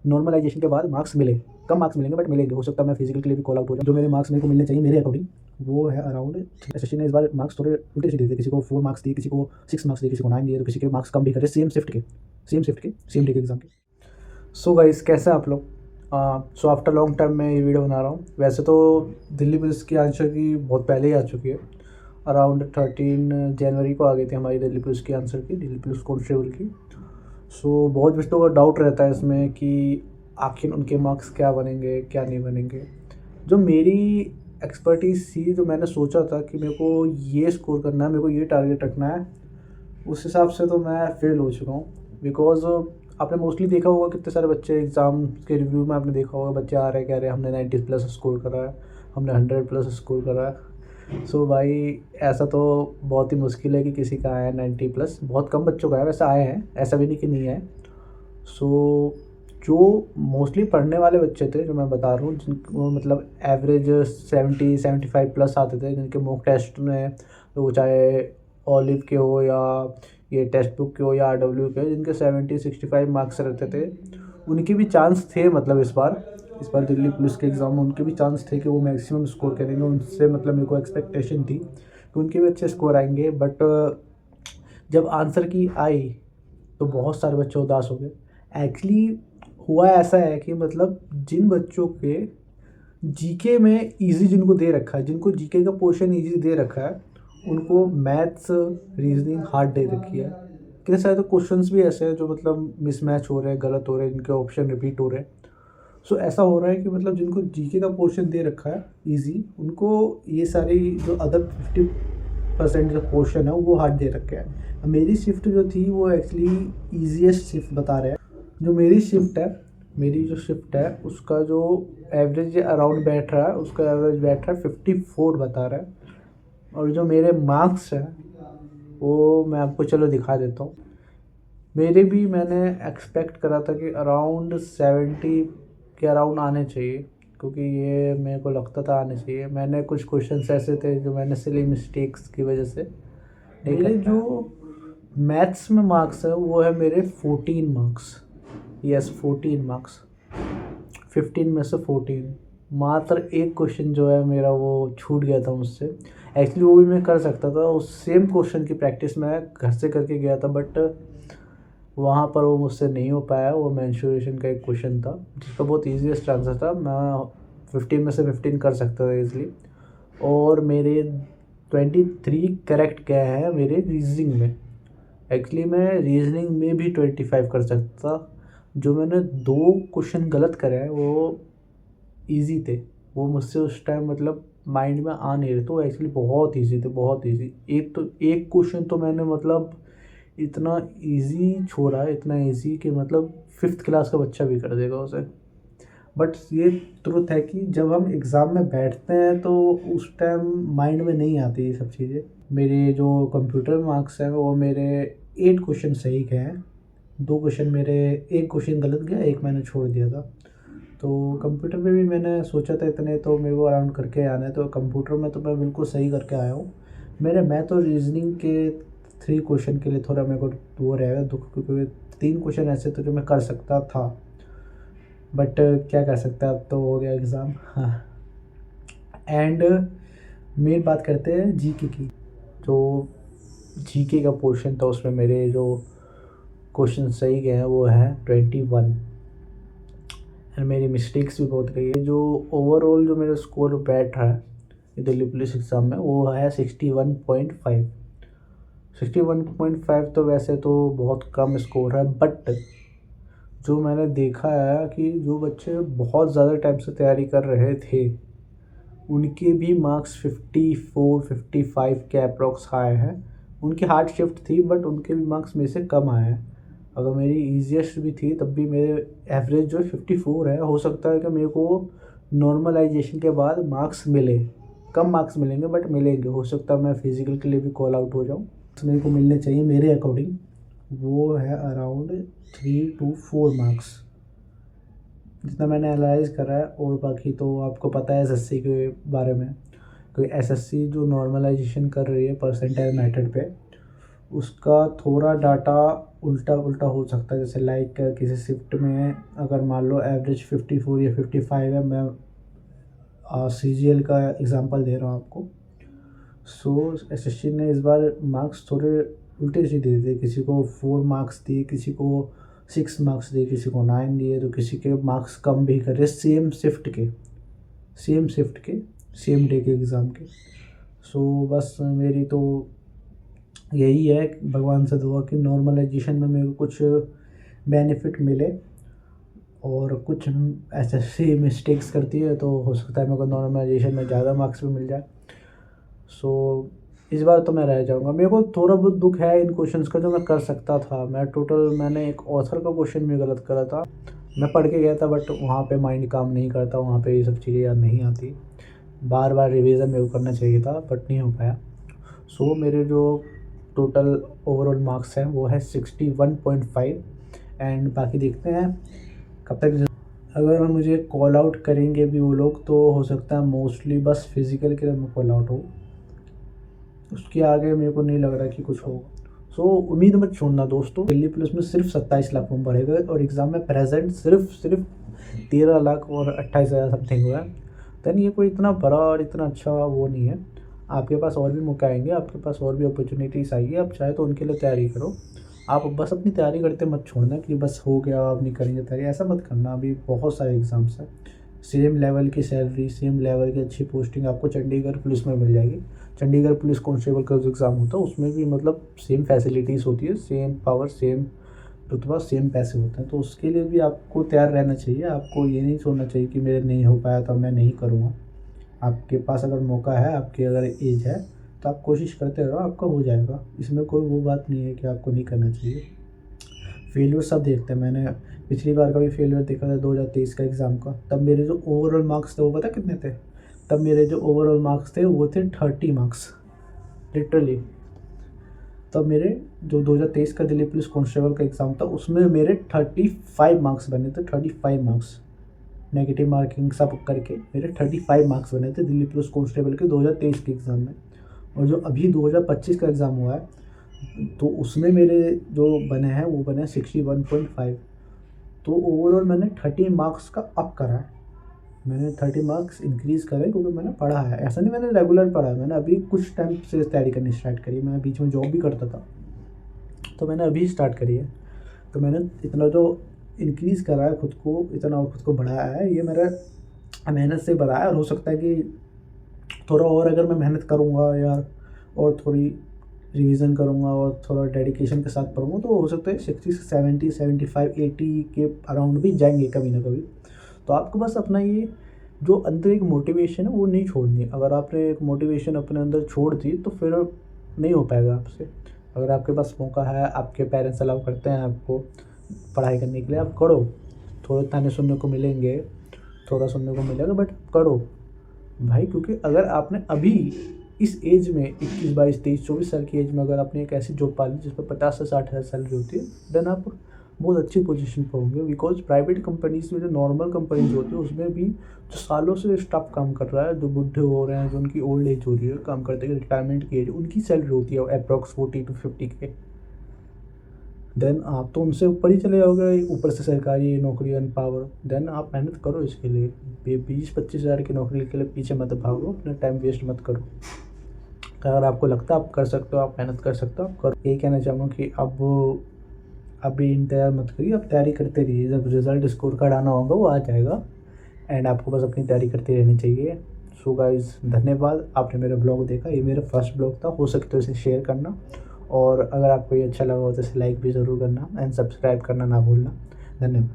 Normalisation के बाद marks मिले, कम मार्क्स मिलेंगे बट मिलेंगे। हो सकता है मैं फिजिकल के लिए भी कॉल आउट हो जाऊँ। जो मेरे मार्क्स मेरे को मिलने चाहिए मेरे अकॉर्डिंग वो है अराउंड। एसएससी ने इस बार मार्क्स थोड़े उल्टे सीधे दिए, किसी को 4 मार्क्स दिए, किसी को 6 मार्क्स दिए, किसी को 9 दिए, तो किसी के मार्क्स कम भी करे सेम शिफ्ट के सेम डे के एग्जाम के। सो गाइस कैसे हैं आप लोग? सो आफ्टर लॉन्ग टाइम मैं ये वीडियो बना रहा हूँ। वैसे तो दिल्ली पुलिस की आंसर की बहुत पहले ही आ चुकी है, अराउंड 13 जनवरी को आ गई थी हमारी दिल्ली पुलिस की आंसर की, दिल्ली पुलिस कांस्टेबल की। सो बहुत बच्चों का डाउट रहता है इसमें कि आखिर उनके मार्क्स क्या बनेंगे क्या नहीं बनेंगे। जो मेरी एक्सपर्टीज़ थी, जो मैंने सोचा था कि मेरे को ये स्कोर करना है, मेरे को ये टारगेट रखना है, उस हिसाब से तो मैं फेल हो चुका हूँ। बिकॉज आपने मोस्टली देखा होगा कितने सारे बच्चे एग्ज़ाम के रिव्यू में आपने देखा होगा, बच्चे आ रहे हैं कह रहे हैं हमने 90+ स्कोर करा है, हमने 100+ स्कोर करा है। सो भाई ऐसा तो बहुत ही मुश्किल है कि किसी का आया है 90+, बहुत कम बच्चों का है वैसे आए हैं, ऐसा भी नहीं कि नहीं है। सो जो मोस्टली पढ़ने वाले बच्चे थे, जो मैं बता रहा हूँ, जिनको मतलब एवरेज 70-75+ आते थे, जिनके मॉक टेस्ट में वो चाहे ऑलिव के हो या ये टेक्स्ट बुक के हो या आरडब्ल्यू के, जिनके 70-65 मार्क्स रहते थे, उनके भी चांस थे। मतलब इस बार दिल्ली पुलिस के एग्ज़ाम में उनके भी चांस थे कि वो मैक्सिमम स्कोर करेंगे। उनसे मतलब मेरे को एक्सपेक्टेशन थी कि उनके भी अच्छे स्कोर आएंगे। बट जब आंसर की आई तो बहुत सारे बच्चे उदास हो गए। एक्चुअली हुआ ऐसा है कि मतलब जिन बच्चों के जीके में इजी जिनको दे रखा है, जिनको जीके का पोर्शन इजी दे रखा है, उनको मैथ्स रीजनिंग हार्ड दे रखी है। कितने सारे तो क्वेश्चंस भी ऐसे हैं जो मतलब मिसमैच हो रहे हैं, गलत हो रहे हैं, जिनके ऑप्शन रिपीट हो रहे हैं। सो ऐसा हो रहा है कि मतलब जिनको जीके का पोर्शन दे रखा है इजी, उनको ये सारी जो अदर 50% जो पोर्शन है वो हार्ड दे रखे हैं। मेरी शिफ्ट जो थी वो एक्चुअली ईजीएस्ट शिफ्ट बता रहे हैं। जो मेरी जो शिफ्ट है उसका जो एवरेज अराउंड बैठ रहा है, उसका एवरेज बैठ रहा है 54 बता रहा है। और जो मेरे मार्क्स हैं वो मैं आपको चलो दिखा देता हूँ। मेरे भी मैंने एक्सपेक्ट करा था कि अराउंड 70 के अराउंड आने चाहिए, क्योंकि ये मेरे को लगता था आने चाहिए। मैंने कुछ क्वेश्चंस ऐसे थे जो मैंने सिली मिस्टेक्स की वजह से नहीं। मेरे जो मैथ्स में मार्क्स है वो है मेरे 14 मार्क्स। यस 14 मार्क्स, 15 में से 14। मात्र एक क्वेश्चन जो है मेरा वो छूट गया था मुझसे। एक्चुअली वो भी मैं कर सकता था, उस सेम क्वेश्चन की प्रैक्टिस मैं घर से करके गया था, बट वहाँ पर वो मुझसे नहीं हो पाया। वो मेंस्ट्रुएशन का एक क्वेश्चन था जिसका बहुत ईजीएस्ट आंसर था, मैं 15 में से 15 कर सकता था ईजिली। और मेरे 23 करेक्ट गए हैं मेरे रीजनिंग में। एक्चुअली मैं रीजनिंग में भी 25 कर सकता था। जो मैंने 2 क्वेश्चन गलत करे हैं वो इजी थे, वो मुझसे उस टाइम मतलब माइंड में आ नहीं रहे, तो एक्चुअली बहुत इजी थे, बहुत इजी। एक क्वेश्चन तो मैंने मतलब इतना इजी छोड़ा, इतना इजी कि मतलब 5th क्लास का बच्चा भी कर देगा उसे। बट ये ट्रुथ है कि जब हम एग्ज़ाम में बैठते हैं तो उस टाइम माइंड में नहीं आती ये सब चीज़ें। मेरे जो कंप्यूटर मार्क्स हैं वो मेरे 8 क्वेश्चन सही गए हैं, 2 क्वेश्चन मेरे, एक क्वेश्चन गलत गया, एक मैंने छोड़ दिया था। तो कंप्यूटर में भी मैंने सोचा था इतने तो मेरे को अराउंड करके आना है, तो कंप्यूटर में तो मैं बिल्कुल सही करके आया हूँ। मेरे मैथ और रीजनिंग के 3 क्वेश्चन के लिए थोड़ा मेरे को वो रहेगा दुख, क्योंकि 3 क्वेश्चन ऐसे थे जो मैं कर सकता था, बट क्या कर सकता है, अब तो हो गया एग्ज़ाम। हाँ, एंड मेन बात करते हैं जीके की। जो जीके का पोर्शन था उसमें मेरे जो क्वेश्चन सही गए हैं वो है 21, एंड मेरी मिस्टेक्स भी बहुत रही है। जो ओवरऑल जो मेरा स्कोर बैठ रहा है दिल्ली पुलिस एग्ज़ाम में वो है 61.5। 61.5 तो वैसे तो बहुत कम स्कोर है, बट जो मैंने देखा है कि जो बच्चे बहुत ज़्यादा टाइम से तैयारी कर रहे थे उनके भी मार्क्स 54-55 के अप्रॉक्स आए हैं। उनकी हार्ड शिफ्ट थी बट उनके भी मार्क्स मेरे से कम आए हैं। अगर मेरी ईजीएस्ट भी थी तब भी मेरे एवरेज जो 54 है। हो सकता है कि मेरे को नॉर्मलाइजेशन के बाद मार्क्स मिले, कम मार्क्स मिलेंगे बट मिलेंगे। हो सकता है मैं फिज़िकल के लिए भी कॉल आउट हो जाऊँ, तो मेरे को मिलने चाहिए मेरे अकॉर्डिंग वो है अराउंड 3 to 4 मार्क्स, जितना मैंने एनालाइज करा है। और बाकी तो आपको पता है एसएससी के बारे में, तो एसएससी जो नॉर्मलाइजेशन कर रही है परसेंटाइल मेथड पे, उसका थोड़ा डाटा उल्टा उल्टा हो सकता है। जैसे लाइक किसी शिफ्ट में अगर मान लो एवरेज 54 या 55 है, मैं CGL का एग्जांपल दे रहा हूँ आपको। सो एसएससी ने इस बार मार्क्स थोड़े उल्टे सीधे दिए, किसी को 4 मार्क्स दिए, किसी को 6 मार्क्स दिए, किसी को 9 दिए, तो किसी के मार्क्स कम भी करे सेम शिफ्ट के सेम डे के एग्ज़ाम के। सो बस मेरी तो यही है भगवान से दुआ कि नॉर्मलाइजेशन में मेरे को कुछ बेनिफिट मिले, और कुछ एसएससी मिस्टेक्स करती है तो हो सकता है मेरे को नॉर्मलाइजेशन में ज़्यादा मार्क्स भी मिल जाए। सो इस बार तो मैं रह जाऊँगा। मेरे को थोड़ा बहुत दुख है इन क्वेश्चंस का, जो मैं कर सकता था। मैंने एक ऑथर का क्वेश्चन भी गलत करा था। मैं पढ़ के गया था बट वहाँ पे माइंड काम नहीं करता, वहाँ पे ये सब चीज़ें याद नहीं आती। बार बार रिवीजन मेरे को करना चाहिए था बट नहीं हो पाया। सो मेरे जो टोटल ओवरऑल मार्क्स हैं वो है 61.5, एंड बाकी देखते हैं कब तक। अगर मुझे कॉल आउट करेंगे भी वो लोग तो हो सकता है मोस्टली बस फिज़िकल के लिए मैं कॉल आउट हो, उसके आगे मेरे को नहीं लग रहा कि कुछ होगा। सो उम्मीद मत छोड़ना दोस्तों। दिल्ली पुलिस में सिर्फ 27 लाख फॉर्म भरेगा और एग्ज़ाम में प्रेजेंट सिर्फ 13 लाख और 28,000 समथिंग हुआ है। देन ये कोई इतना बड़ा और इतना अच्छा वो नहीं है। आपके पास और भी मौके आएंगे, आपके पास और भी अपॉर्चुनिटीज़ आएगी, आप चाहे तो उनके लिए तैयारी करो। आप बस अपनी तैयारी करते मत छोड़ना कि बस हो गया आप नहीं करेंगे तैयारी, ऐसा मत करना। अभी बहुत सारे एग्ज़ाम्स हैं, सेम लेवल की सैलरी, सेम लेवल की अच्छी पोस्टिंग आपको चंडीगढ़ पुलिस में मिल जाएगी। चंडीगढ़ पुलिस कांस्टेबल का जो एग्ज़ाम होता है उसमें भी मतलब सेम फैसिलिटीज़ होती है, सेम पावर, सेम रुतबा, सेम पैसे होते हैं। तो उसके लिए भी आपको तैयार रहना चाहिए। आपको ये नहीं सोचना चाहिए कि मेरे नहीं हो पाया तो मैं नहीं करूँगा। आपके पास अगर मौका है, आपकी अगर एज है, तो आप कोशिश करते रहो, आपका हो जाएगा। इसमें कोई वो बात नहीं है कि आपको नहीं करना चाहिए। फेलियर सब देखते हैं। मैंने पिछली बार का भी फेलियर देखा था 2023 का एग्ज़ाम का। तब मेरे जो ओवरऑल मार्क्स थे वो पता कितने थे? तब मेरे जो ओवरऑल मार्क्स थे वो थे 30 मार्क्स लिटरली। तब मेरे जो 2023 का दिल्ली पुलिस कांस्टेबल का एग्ज़ाम था उसमें मेरे 35 मार्क्स बने थे। 35 मार्क्स, नेगेटिव मार्किंग सब करके मेरे 35 मार्क्स बने थे दिल्ली पुलिस कांस्टेबल के 2023 के एग्ज़ाम में। और जो अभी 2025 का एग्ज़ाम हुआ है तो उसमें मेरे जो बने हैं वो बने 61.5। तो ओवरऑल मैंने 30 मार्क्स का अप करा है। मैंने 30 मार्क्स इंक्रीज़ करे क्योंकि मैंने पढ़ा है। ऐसा नहीं मैंने रेगुलर पढ़ा है, मैंने अभी कुछ टाइम से तैयारी करनी स्टार्ट करी। मैं बीच में जॉब भी करता था तो मैंने अभी स्टार्ट करी है। तो मैंने इतना जो इंक्रीज़ करा है खुद को, इतना खुद को बढ़ाया है, ये मेरा मेहनत से बढ़ा है। और हो सकता है कि थोड़ा और अगर मैं मेहनत करूँगा या और थोड़ी रिवीजन करूँगा और थोड़ा डेडिकेशन के साथ पढ़ूँगा तो हो सकता है 60 से 70, 75, 80 के अराउंड भी जाएंगे कभी ना कभी। तो आपको बस अपना ये जो अंदर एक मोटिवेशन है वो नहीं छोड़नी। अगर आपने एक मोटिवेशन अपने अंदर छोड़ दी तो फिर नहीं हो पाएगा आपसे। अगर आपके पास मौका है, आपके पेरेंट्स अलाउ करते हैं आपको पढ़ाई करने के लिए, आप करो। थोड़े ताने सुनने को मिलेंगे, थोड़ा सुनने को मिलेगा, बट करो भाई। क्योंकि अगर आपने अभी इस एज में 21, 22, 23, 24 साल की एज में अगर आपने एक ऐसी जॉब पा ली जिस पर 50 से 60 हज़ार सैलरी होती है, देन आप बहुत अच्छी पोजीशन पर होंगे। बिकॉज प्राइवेट कंपनीज में जो नॉर्मल कंपनीज होती है उसमें भी जो सालों से स्टाफ काम कर रहा है, जो बुढ़े हो रहे हैं, जो उनकी ओल्ड एज हो रही है काम करते हैं, रिटायरमेंट की एज, उनकी सैलरी होती है अप्रॉक्स 40 to 50 के। देन आप तो उनसे ऊपर ही चले जाओगे, ऊपर से सरकारी नौकरी एंड पावर। देन आप मेहनत करो इसके लिए। 20-25 हज़ार की नौकरी के लिए पीछे मत भागो, अपना टाइम वेस्ट मत करो। अगर आपको लगता है आप कर सकते हो, आप मेहनत कर सकते हो, आप करो। यही कहना चाहूँगा कि अब अभी इंतज़ार मत करिए, आप तैयारी करते रहिए। जब रिज़ल्ट स्कोर कार्ड आना होगा वो आ जाएगा, एंड आपको बस अपनी तैयारी करते रहनी चाहिए। सो गाइज़, धन्यवाद, आपने मेरा ब्लॉग देखा। ये मेरा फर्स्ट ब्लॉग था, हो सकता है इसे शेयर करना, और अगर आपको ये अच्छा लगा हो तो इसे लाइक भी ज़रूर करना एंड सब्सक्राइब करना ना भूलना। धन्यवाद।